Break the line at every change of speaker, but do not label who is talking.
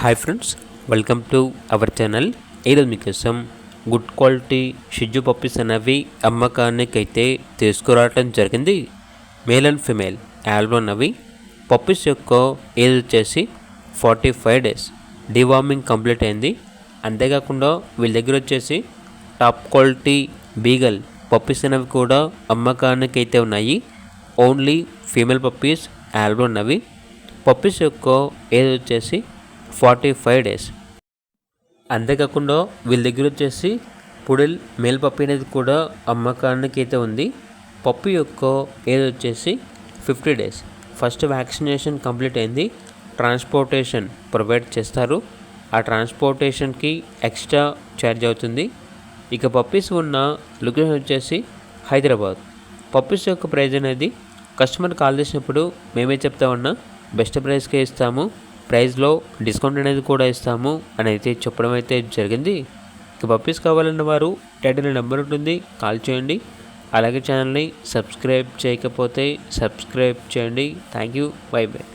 Hi friends, welcome to our channel. ఈరోజు మీకోసం good quality షిజ్జు puppies అనేవి అమ్మకానికైతే తీసుకురావటం జరిగింది. మేల్ అండ్ ఫిమేల్ ఆల్బమ్ అవి. పప్పీస్ యొక్క ఏజ్ వచ్చేసి 45 days. డివార్మింగ్ కంప్లీట్ అయింది. అంతేకాకుండా వీళ్ళ దగ్గర వచ్చేసి టాప్ క్వాలిటీ బీగల్ పప్పీస్ అనేవి కూడా అమ్మకానికైతే ఉన్నాయి. ఓన్లీ ఫీమేల్ పప్పీస్ ఆల్బమ్ అవి. పప్పీస్ యొక్క ఏజ్ వచ్చేసి 45 days. అంతేకాకుండా వీళ్ళ దగ్గర వచ్చేసి పుడిల్ మేల్ పప్పి అనేది కూడా అమ్మకానికి అయితే ఉంది. పప్పి యొక్క ఏజ్ వచ్చేసి 50 days. ఫస్ట్ వ్యాక్సినేషన్ కంప్లీట్ అయింది. ట్రాన్స్పోర్టేషన్ ప్రొవైడ్ చేస్తారు. ఆ ట్రాన్స్పోర్టేషన్కి ఎక్స్ట్రా ఛార్జ్ అవుతుంది. ఇక పప్పీస్ ఉన్న లొకేషన్ వచ్చేసి హైదరాబాద్. పప్పీస్ యొక్క ప్రైజ్ అనేది కస్టమర్ కాల్ చేసినప్పుడు మేమే చెప్తామన్నా బెస్ట్ ప్రైస్కే ఇస్తాము, ప్రైస్లో డిస్కౌంట్ అనేది కూడా ఇస్తాము అని అయితే చెప్పడం అయితే జరిగింది. ఇక పప్పీస్ కావాలన్న వారు టైటిల్ నెంబర్ ఉంటుంది, కాల్ చేయండి. అలాగే ఛానల్ని సబ్స్క్రైబ్ చేయకపోతే సబ్స్క్రైబ్ చేయండి. Thank you. By by.